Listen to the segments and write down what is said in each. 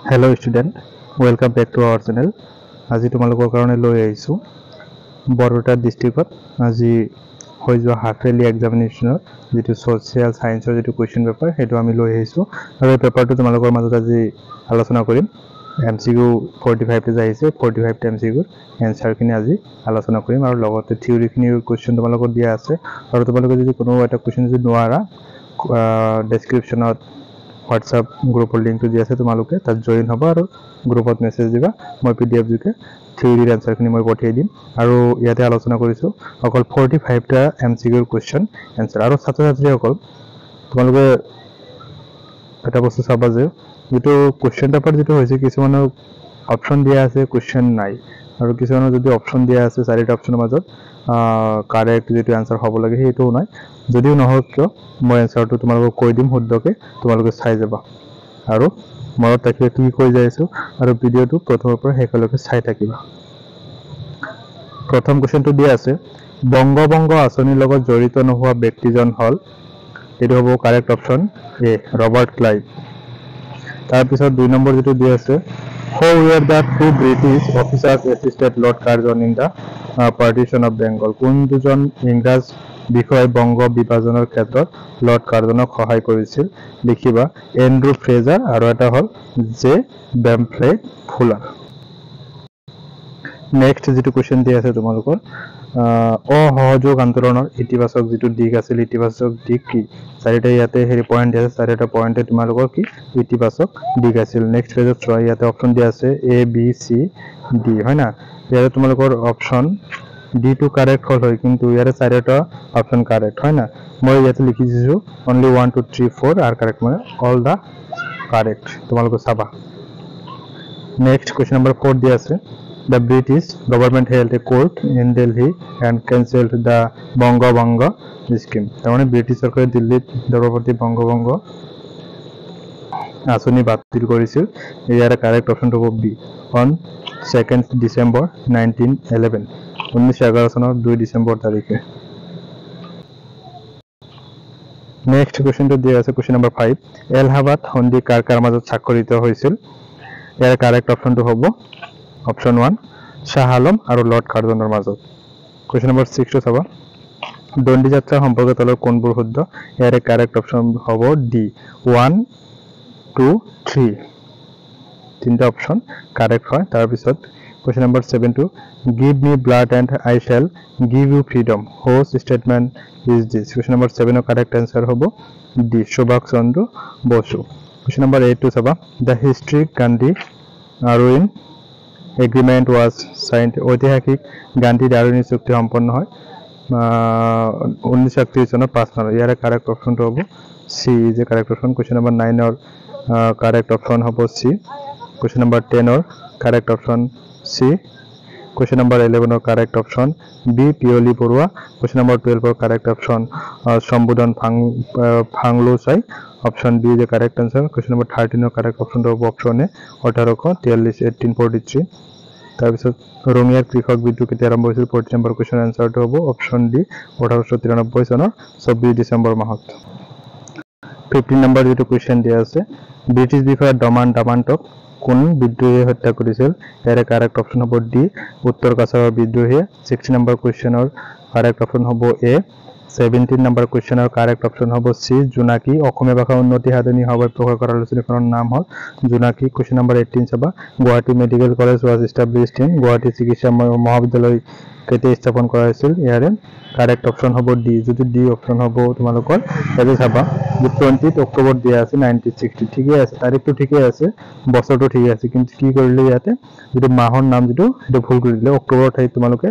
Hello student, welcome back to our channel. আজি তোমালোকৰ কাৰণে লৈ আহিছো বৰপেটা ডিস্ট্ৰিক্টত আজি হৈ যোৱা হাফ ইয়াৰলি এক্সামিনেশ্যনৰ যেটো সোশিয়াল সায়েন্সৰ যেটো কোৱেশ্চন পেপাৰ হেতু আমি লৈ আহিছো আৰু এই পেপাৰটো তোমালোকৰ মাজত আজি আলোচনা কৰিম MCQ 45 তে যাইছে 45 টা MCQ এনসাৰ খিনি আজি আলোচনা কৰিম আৰু লগতে থিওৰি খিনিৰ কোৱেশ্চন তোমালোকৰ দিয়া আছে আৰু তোমালোকে যদি কোনো এটা কোৱেশ্চন যদি নোৱাৰা ডেসক্ৰিপচনত WhatsApp গ্ৰুপৰ লিংকটো দি আছে তোমালোকে তাত জয়েন হ'ব আৰু গ্ৰুপত মেছেজ দিবা মই PDF যোগে থিওৰিৰ আনসাৰখিনি মই পঠিয়াই দিম আৰু ইয়াতে আলোচনা কৰিছো অকল 45 টা MCQ কোৱেশ্চন আনসাৰ আৰু ছাত্ৰ-ছাত্ৰীসকল তোমালোকে এটা বস্তু চাবা যে যেটো কোৱেশ্চন পেপাৰ যেটো হৈছে কিছুমানৰ অপচন দিয়া আছে কোৱেশ্চন নাই আৰু কিছুমানৰ যদি অপচন দিয়া আছে চাৰিটা অপচনৰ মাজত কাৰেক্ট যেটো আনসাৰ হ'ব লাগে হেতু নাই যদিও নহওক কিয় মই আনসাৰটো তোমালোকক কৈ দিম শুদ্ধকে তোমালোকে চাই যাবা আৰু মনত ৰাখিবা কি কৈ যাইছো আৰু ভিডিওটো প্ৰথমৰ পৰা শেষলৈকে চাই থাকিবা প্ৰথম কোৱেশ্চনটো দিয়া আছে বংগবংগ আঁচনিৰ লগত জড়িত নোহোৱা ব্যক্তিজন হল এটো হ'ব কাৰেক্ট অপচন এ ৰবাৰ্ট ক্লাইভ তাৰ পিছত 2 নম্বৰ যেটো দিয়া আছে how were the two British officers assisted Lord Curzon in the partition of Bengal কোন দুজন ইংৰাজ বিষয় বংগ বিভাজনৰ ক্ষেত্ৰত লৰ্ড কাৰ্জনক সহায় কৰিছিল লিখিবা এন্ড্ৰু ফ্ৰেজাৰ আৰু এটা হল জে বেমফ্লে ফুলাৰ নেক্সট যেটো কোৱেশ্চন দিয়া আছে তোমালোকৰ অসহযোগ আন্দোলনৰ ইতিবাচক যেটো দিক আছিল ইতিবাচক দিক কি চাৰিটা ইয়াতে হেৰি পয়েন্ট দিয়া আছে চাৰিটা পয়েন্টে তোমালোকৰ কি ইতিবাচক দিক আছিল নেক্সট পেজত চোৱা ইয়াতে অপচন দিয়া আছে A B C D হয় না ইয়াতে তোমালোকৰ অপচন D to correct হল হয় কিন্তু ইয়াৰে চাৰিটা অপচন কারেক্ট হয় না মই ইয়াতে লিখি দিছো only 1 2 3 4 are correct মানে all the correct তোমালোকে চাবা নেক্সট কোৱেশ্চন নম্বৰ 4 দিয়া আছে The British government held a court in Delhi and cancelled the Bangabanga scheme. তারমানে ব্রিটিশ সরকার দিল্লিত দ্রৌপদী বঙ্গভঙ্গ আঁচনি বাতিল কৰিছিল ইয়াৰ কাৰেক্ট অপশনটো হ'ব বি on 2nd December 1911 1911 চনৰ 2 ডিসেম্বৰ তাৰিখে নেক্সট কোৱেশ্চনটো দিয়া আছে কোৱেশ্চন নম্বৰ 5 এলাহাবাদ সন্ধি কাৰ কাৰ মাজত স্বাক্ষৰিত হৈছিল ইয়াৰ কাৰেক্ট অপশনটো হ'ব অপশন 1 শাহ আলম আৰু লৰ্ড কাৰ্জনৰ মাজত কোৱেশ্চন নম্বৰ 6 টো চাবা দণ্ডি যাত্ৰা সম্পৰ্কে তলৰ কোনবোৰ শুদ্ধ ইয়াৰে কারেক্ট অপশন হ'ব ডি 1 2 3 তিনটা অপশন কারেক্ট হয় তাৰ পিছত কোৱেশ্চন নম্বৰ 7 টো give me blood and I shall give you freedom whose statement is this question number 7 ৰ কাৰেক্ট আনসাৰ হ'ব D Subhash Chandra Bose question number 8 টো চাবা the historic Gandhi Arun agreement was signed ঐতিহাসিক গান্ধী দাৰুণী চুক্তি সম্পন্ন হয় 1931 চনৰ 5 মাৰ্চ ইয়াৰে কাৰেক্ট অপশনটো হ'ব C is a correct option question number 9 ৰ কাৰেক্ট অপশন হ'ব সি কোৱেশ্চন নম্বৰ 10 ৰ correct option C question number 11 ৰ correct option B Piyali Baruah question number 12 ৰ কাৰেক্ট অপশন সম্বোধন ফাংলো চাই option B is a correct answer question number 13 ৰ correct অপশনটো হ'ব অপশন এ 1843 1843 তাৰ পিছত ৰঙিয়াৰ কৃষক বিদ্ৰোহ কেতিয়া আৰম্ভ হৈছিল 14 নম্বৰ কোৱেশ্চন আনসাৰটো হ'ব অপশন ডি 1893 চনৰ 24 ডিসেম্বৰ মাহত 15 নম্বৰ যেটো কোৱেশ্চন দিয়া আছে ব্ৰিটিছ বিষয়া ডমান ডামান্টক কোন বিদ্ৰোহী হত্যা কৰিছিল ইয়াৰে কাৰেক্ট অপশন হ'ব ডি উত্তৰ কাছাৰৰ বিদ্ৰোহী 16 নম্বৰ কোৱেশ্চনৰ কাৰেক্ট অপশন হ'ব এ 17 নম্বৰ কোৱেশ্চনৰ কারেক্ট অপশন হ'ব সি জোনাকি অসমীয়া ভাষা উন্নতি সাধনী সভাত প্ৰকাশ কৰা আলোচনীখনৰ নাম হ'ল জোনাকি কোৱেশ্চন নম্বৰ 18 চাবা Guwahati medical college was established in Guwahati চিকিৎসা মহাবিদ্যালয় কেতিয়া স্থাপন কৰা হৈছিল ইয়াৰে কাৰেক্ট অপশন হ'ব ডি যদি ডি অপশন হ'ব তোমালোকৰ এতে চাবা 20 অক্টোবৰ দিয়া আছে 1960 ঠিকই আছে তাৰিখটো ঠিকই আছে বছৰটো ঠিকই আছে কিন্তু কি কৰিলে ইয়াতে যেটো মাহৰ নাম যেটো এটা ভুল কৰি দিলে অক্টোবৰ ঠাইত তোমালোকে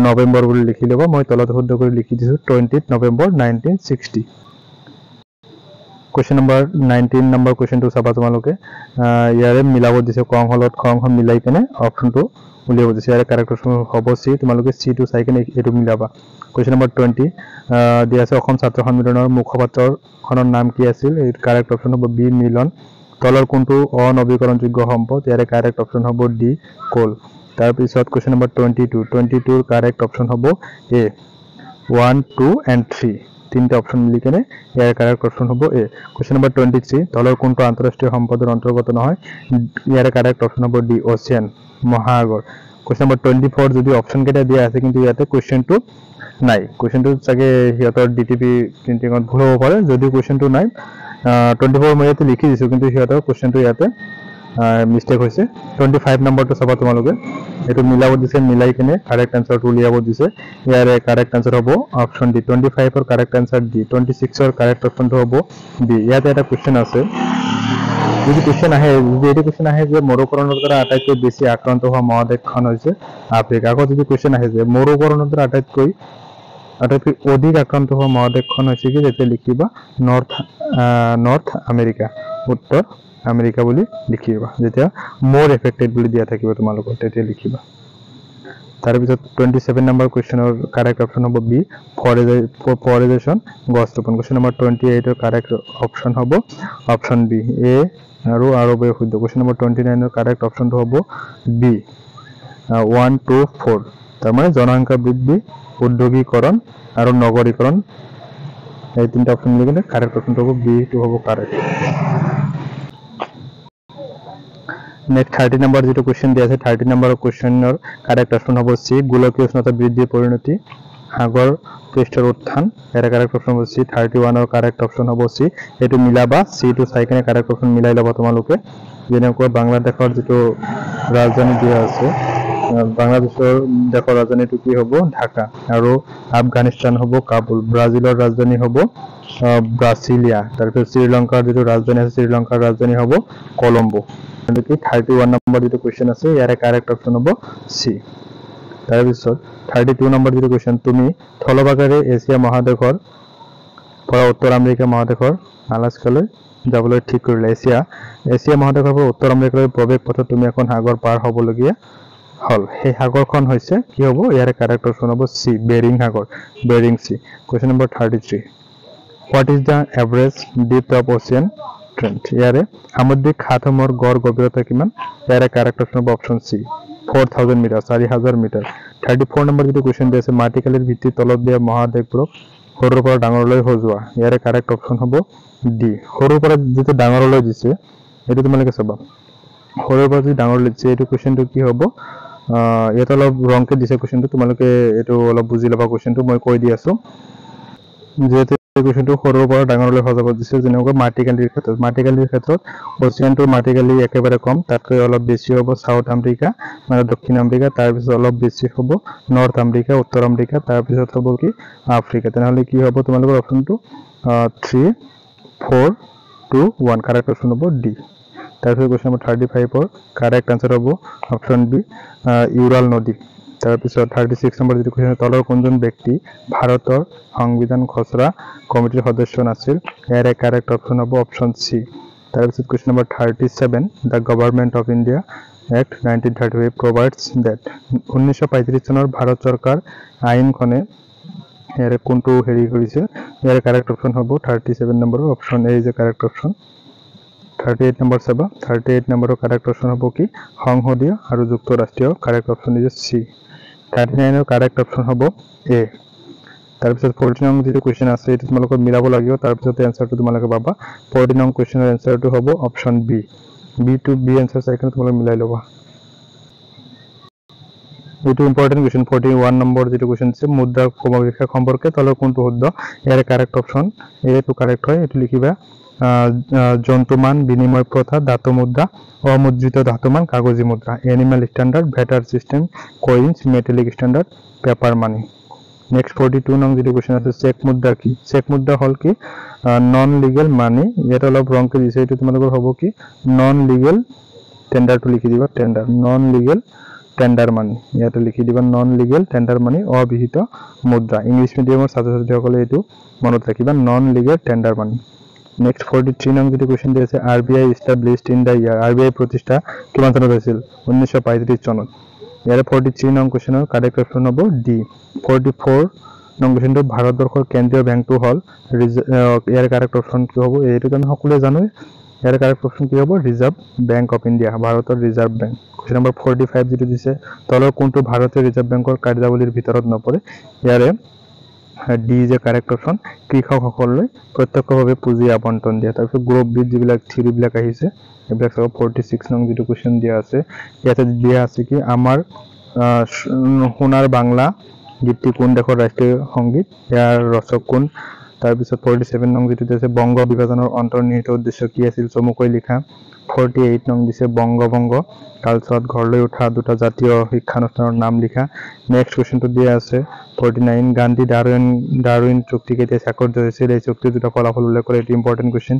নৱেম্বৰ বুলি লিখি লবা মই তলত শুদ্ধ কৰি লিখি দিছো 20 নৱেম্বৰ 1960 কোৱেশ্চন নম্বৰ 19 নম্বৰ কোৱেশ্চনটো চাবা তোমালোকে ইয়াৰে মিলাব দিছে কম হলত কম হল মিলাই কেনে অপশনটো উলিয়াব দিছে ইয়াৰে কারেক্ট অপশন হ'ব সি তোমালোকে সি টো চাই কেনে এটো মিলাবা কোৱেশ্চন নম্বৰ 20 দিয়া আছে অসম ছাত্ৰ সন্মিলনৰ মুখপাত্ৰৰ খনৰ নাম কি আছিল এই কাৰেক্ট অপশন হ'ব বি মিলন তলৰ কোনটো অনবীকৰণযোগ্য সম্পদ ইয়াৰে কাৰেক্ট অপশন হ'ব ডি কোল তাৰ পিছত কোৱেশ্চন নম্বৰ 22 ৰ কারেক্ট অপশন হ'ব এ 1 2 and 3 তিনটা অপশন মিলি কেনে ইয়াৰ কাৰেক্ট অপশন হব এ কোশ্চেন নাম্বাৰ 23 তলৰ কোনটো আন্তঃৰাষ্ট্ৰীয় সম্পদৰ অন্তৰ্গত নহয় ইয়াৰ কাৰেক্ট অপশন হব ডি ওচিয়ান মহাসাগৰ কোশ্চেন নাম্বার 24 যদি অপশন কেটা দিয়া আছে কিন্তু ইয়াতে কোশ্চেনটো নাই কোশ্চেনটো চাগে হিয়তৰ ডিটিপি প্ৰিন্টিংত ভুল হ'ব পাৰে যদি কোশ্চেনটো নাই 24 মই ইয়াতে লিখি দিছো কিন্তু হিয়তৰ কোশ্চেনটো ইয়াতে মিস্টেক হৈছে 25 নম্বৰটো চাবা তোমালোকে এটো মিলাব দিছে মিলাই কেনে কাৰেক্ট আনসাৰটো উলিয়াব দিছে ইয়াৰে কাৰেক্ট আনসাৰ হ'ব অপশন ডি 25 ৰ কাৰেক্ট আনসাৰ ডি 26 ৰ কারেক্ট অপশনটো হ'ব বি ইয়াতে এটা কোশ্চেন আছে যদি কোশ্চেন আহে যে মৰুকৰণৰ দ্বাৰা আটাইতকৈ বেছি আক্ৰান্ত হোৱা মহাদেশখন হৈছে আফ্ৰিকা আকৌ যদি কোশ্চেন আহে যে মৰুকৰণৰ দ্বাৰা আটাইতকৈ অধিক আক্ৰান্ত হোৱা মহাদেশখন হৈছে কি যেতে লিখিবা নৰ্থ আমেৰিকা উত্তৰ আমেৰিকা বুলি লিখিবা যেতিয়া মোৰ এফেক্টেড বুলি দিয়া থাকিব তোমালোকৰ তেতিয়া লিখিবা তাৰ পিছত 27 নম্বৰ কোশ্চেনৰ কাৰেক্ট অপশন হ'ব বি ফৰেজেশন গছ ৰোপণ কোশ্চেন নম্বৰ 28 ৰ কাৰেক্ট অপশন হ'ব অপশন বি এ আৰু বে শুদ্ধ কোশ্চেন নম্বৰ 29 ৰ কাৰেক্ট অপশনটো হ'ব বি 1 2 4 তাৰ মানে জনসংখ্যা বৃদ্ধি উদ্যোগীকৰণ আৰু নগৰীকৰণ এই তিনটা অপশন মিলি কেনে কারেক্ট অপশনটো হ'ব বি টু হ'ব কারেক্ট नेक्स्ट 30 नंबर जो क्वेश्चन दिया है 30 नंबर क्वेश्चनर करेक्ट ऑप्शन हम सी गोलकीय उष्णता बृद्धि परिणति सागर पृष्ठर उत्थान यार करेक्ट ऑप्शन हम सी 31 और करेक्ट ऑप्शन हम सी एटु मिलाबा सी टू साइ केने करेक्ट ऑप्शन मिलाई लबा তোমালোকে যেনেকৈ বাংলাদেশৰ যেটো ৰাজধানী দিয়া আছে বাংলাদেশৰ দেখৰ ৰাজধানীটো কি হ'ব ঢাকা আৰু আফগানিস্তান হ'ব কাবুল ব্ৰাজিলৰ ৰাজধানী হ'ব ব্ৰাসিলিয়া তাৰপিছত শ্ৰীলংকাৰ যেটো ৰাজধানী আছে শ্ৰীলংকাৰ ৰাজধানী হ'ব কলম্বো 31 নম্বৰ যেটো কোশ্চেন আছে ইয়াৰে কাৰেক্ট অপশন হ'ব সি তাৰ পিছত 32 নম্বৰ যেটো কোশ্চেন তুমি থলভাগেৰে এছিয়া মহাদেশৰ পৰা উত্তৰ আমেৰিকা মহাদেশৰ আলাস্কালৈ যাবলৈ ঠিক কৰিলে এছিয়া মহাদেশৰ পৰা উত্তৰ আমেৰিকালৈ প্ৰৱেশ পথত তুমি এখন সাগৰ পাৰ হ'বলগীয়া হল সেই সাগৰখন হৈছে কি হ'ব ইয়াৰে কাৰেক্ট অপশন হ'ব C bearing C question number 33 What is the average depth of ocean trend? ইয়াৰে সামুদ্ৰিক খাতসমূহৰ গড় গভীৰতা কিমান ইয়াৰে কাৰেক্ট অপশন হ'ব অপশন সি 4000 মিটাৰ 4000 মিটাৰ 34 নম্বৰ যেটো কোশ্চেন দিছে মাটিকালিৰ ভিত্তিত তলত দিয়া মহাদেশবোৰক সৰুৰ পৰা ডাঙৰলৈ সজোৱা ইয়াৰে কাৰেক্ট অপশন হ'ব ডি সৰুৰ পৰা যেটো ডাঙৰলৈ দিছে এটো তোমালোকে চাবা সৰুৰ পৰা যদি ডাঙৰলৈ দিছে এটো কোশ্চেনটো কি হ'ব এটা অলপ ৰংকে দিছে কোশ্চেনটো তোমালোকে এটো অলপ বুজি লবা কোশ্চেনটো মই কৈ দি আছো যেতে কোশ্চেনটো সৰুৰ পৰা ডাঙৰলৈ সজাব দিছে যেনেকৈ মাটিকালিৰ ক্ষেত্ৰত ওচিয়ানটোৰ মাটিকালি একেবাৰে কম তাতকৈ অলপ বেছি হ'ব সাউথ আমেৰিকা মানে দক্ষিণ আমেৰিকা তাৰ পিছত অলপ বেছি হ'ব নৰ্থ আমেৰিকা উত্তৰ আমেৰিকা তাৰ পিছত হ'ব কি আফ্ৰিকা তেনেহলে কি হ'ব তোমালোকৰ অপশনটো 3 4 2 1 কাৰেক্ট অপশন হ'ব ডি তাৰ পিছত কোশ্চেন নম্বৰ 35 ৰ কাৰেক্ট আনসাৰ হ'ব অপশন বি ইউৰাল নদী তাৰ পিছত 36 নম্বৰ যেটো কোশ্চেন তলৰ কোনজন ব্যক্তি ভাৰতৰ সংবিধান খসৰা কমিটিৰ সদস্য নাছিল ইয়াৰে কাৰেক্ট অপশন হ'ব অপশন সি তাৰ পিছত question number 37 the government of India act 1935 provides that 1935 চনৰ ভাৰত চৰকাৰ আইনখনে ইয়াৰে কোনটো হেৰি কৰিছে ইয়াৰে কাৰেক্ট অপশন হ'ব 37 number option A is a correct option 38 number চাবা 38 নম্বৰৰ কাৰেক্ট অপশন হ'ব কি সংসদীয় আৰু যুক্তৰাষ্ট্ৰীয় কাৰেক্ট অপশন ইজ সি 39 ৰ কাৰেক্ট অপশন হ'ব এ তাৰ পিছত 14 নং যেটো কোশ্চেন আছে এটো তোমালোকৰ মিলাব লাগিব তাৰ পিছত আনসাৰটো তোমালোকে পাবা 14 নং কোশ্চেনৰ আনসাৰটো হ'ব option B to B answer চাইকেল তোমালোকে মিলাই লবা এটো ইম্পৰ্টেন্ট কোশ্চেন 41 নম্বৰ যেটো কোশ্চেন আছে মুদ্ৰা ক্ৰমবিকাশ সম্পৰ্কে তলৰ কোনটো শুদ্ধ ইয়াৰ correct option A to correct হয় এটো লিখিবা জন্তুমান বিনিময় প্রথা ধাতু মুদ্রা অমুদ্রিত ধাতুমান কাগজি মুদ্রা animal standard barter system coins metallic standard paper money next 42 নং যেটো কোশ্চেন আছে চেক মুদ্রা কি চেক মুদ্রা হল কি নন লিগেল মানি এটা অলপ রং কে দিছে এটো তোমালোকৰ হ'ব কি নন লিগেল টেন্ডার টু লিখি দিবা টেন্ডার নন লিগেল টেন্ডার মানি ইয়াতে লিখি দিবা নন লিগেল টেন্ডার মানি অবিহিত মুদ্রা ইংলিশ মিডিয়ামৰ ছাত্ৰছাত্ৰীসকলে এটো মনত ৰাখিবা নন লিগেল টেন্ডার মানি Next 43 নং যেটো কোশ্চেন দিছে RBI established in the year RBI প্ৰতিষ্ঠা কিমান চনত হৈছিল 1935 চনত ইয়াৰে 43 নং কোশ্চেনৰ কাৰেক্ট অপশন হ'ব ডি 44 নং কোশ্চেনটো ভাৰতবৰ্ষৰ কেন্দ্ৰীয় বেংকটো হল ইয়াৰে কাৰেক্ট অপশন কি হ'ব এইটো আমি সকলোৱে জানো ইয়াৰে কাৰেক্ট অপশন কি হ'ব ৰিজাৰ্ভ বেংক অফ ইণ্ডিয়া ভাৰতৰ ৰিজাৰ্ভ বেংক কোশ্চেন নম্বৰ 45 যেটো দিছে তলৰ কোনটো ভাৰতীয় ৰিজাৰ্ভ বেংকৰ কাৰ্যাৱলীৰ ভিতৰত নপৰে ইয়াৰে ডি যে কাৰেক্ট অপশ্যন কৃষকসকললৈ প্ৰত্যক্ষভাৱে পুঁজি আবণ্টন দিয়া তাৰপিছত গ্ৰুপ বিত যিবিলাক থিয়ৰিবিলাক আহিছে এইবিলাক চাব 46 নং যিটো কুৱেশ্যন দিয়া আছে ইয়াতে দিয়া আছে কি আমাৰ সোণাৰ বাংলা গীতটি কোন দেশৰ ৰাষ্ট্ৰীয় সংগীত ইয়াৰ ৰচক কোন তাৰপিছত 47 নং যিটো দিছে বংগ বিভাজনৰ অন্তৰ্নিহিত উদ্দেশ্য কি আছিল চমুকৈ লিখা 48 নং দিছে বংগভংগ কালচোৱাত ঘৰলৈ উঠা দুটা জাতীয় শিক্ষানুষ্ঠানৰ নাম লিখা নেক্সট কুৱেশ্যনটো দিয়া আছে 49 গান্ধী ডাৰউইন চুক্তি কেতিয়া স্বাক্ষৰিত হৈছিল এই চুক্তিৰ দুটা ফলাফল উল্লেখ কৰে এটি ইম্পৰ্টেণ্ট কুৱেশ্যন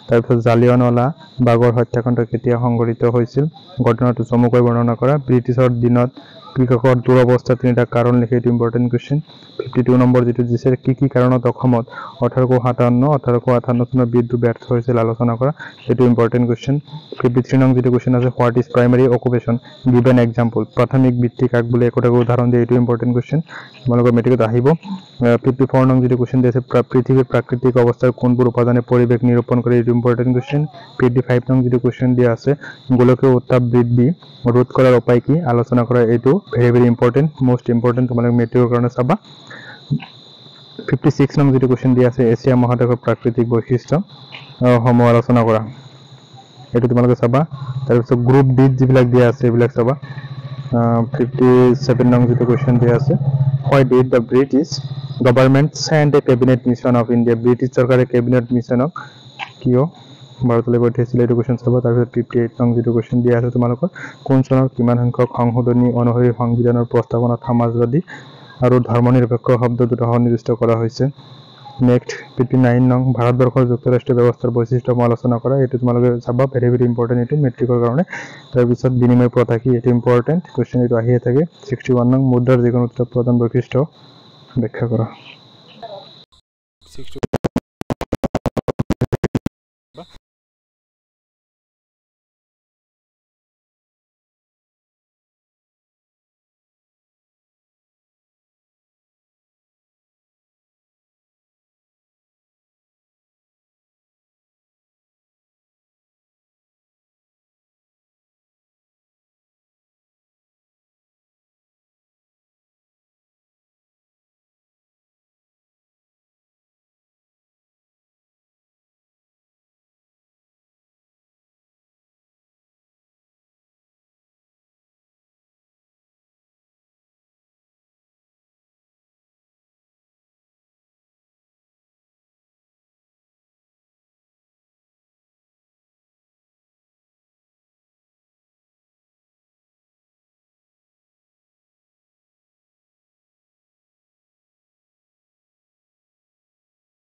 তাৰপিছত জালিয়ানৱালা বাগৰ হত্যাকাণ্ড কেতিয়া সংঘটিত হৈছিল ঘটনাটো চমুকৈ বৰ্ণনা কৰা ব্ৰিটিছৰ দিনত কৃষকৰ দুৰৱস্থা তিনিটা কাৰণ লিখে এটি ইম্পৰ্টেণ্ট কুৱেশ্যন 52 নম্বৰ যেটো দিছে কি কাৰণত অসমত 1857 চনৰ বিদ্ৰোহ ব্যৰ্থ হৈছিল আলোচনা কৰা এটো ইম্পৰ্টেণ্ট কুৱেশ্যন 53 নং যেটো কুৱেশ্যন আছে what is primary occupation give an example প্ৰাথমিক বৃত্তি কাক বোলে একোটা উদাহৰণ দিয়ে এটো ইম্পৰ্টেণ্ট কুৱেশ্যন তোমালোকৰ মেট্ৰিকত আহিব 54 নং যেটো কুৱেশ্যন দিছে পৃথিৱীৰ প্ৰাকৃতিক অৱস্থাৰ কোনবোৰ উপাদানে পৰিৱেশ নিৰূপণ কৰে এটো ইম্পৰ্টেণ্ট কুৱেশ্যন 55 নং যেটো কুৱেশ্যন দিয়া আছে গোলকীয় উত্তাপ বৃদ্ধি ৰোধ কৰাৰ উপায় কি আলোচনা কৰা এটো very important most important তোমালোক মেট্ৰিকৰ কাৰণে চাবা 56 নং যেটো কুৱেশ্যন দিয়া আছে এছিয়া মহাদেশৰ প্ৰাকৃতিক বৈশিষ্ট্য সমূহ আলোচনা কৰা এটো তোমালোকে চাবা তাৰপিছত গ্ৰুপ ডি যিবিলাক দিয়া আছে এইবিলাক চাবা 57 নং যেটো কুৱেশ্যন দিয়া আছে why did the British government send a cabinet mission of India British চৰকাৰে cabinet missionক কিয় ভাৰতলৈ পঠিয়াইছিল এইটো কুৱেশ্যন চাবা তাৰপিছত 58 নং যেটো কুৱেশ্যন দিয়া আছে তোমালোকৰ কোন চনৰ কিমান সংখ্যক সংশোধনী অনুসৰি সংবিধানৰ প্ৰস্তাৱনাত সমাজবাদী আৰু ধৰ্মনিৰপেক্ষ শব্দ দুটা সন্নিৱিষ্ট কৰা হৈছে নেক্সট 59 নং ভাৰতবৰ্ষৰ যুক্তৰাষ্ট্ৰীয় ব্যৱস্থাৰ বৈশিষ্ট্য আলোচনা কৰা এটো তোমালোকে চাবা very ইম্পৰ্টেণ্ট এটো মেট্ৰিকৰ কাৰণে তাৰপিছত বিনিময় প্ৰথা কি এটো ইম্পৰ্টেণ্ট কুৱেশ্যন এটো আহিয়ে থাকে 61 নং মুদ্ৰাৰ যিকোনো প্ৰধান বৈশিষ্ট্য ব্যাখ্যা কৰা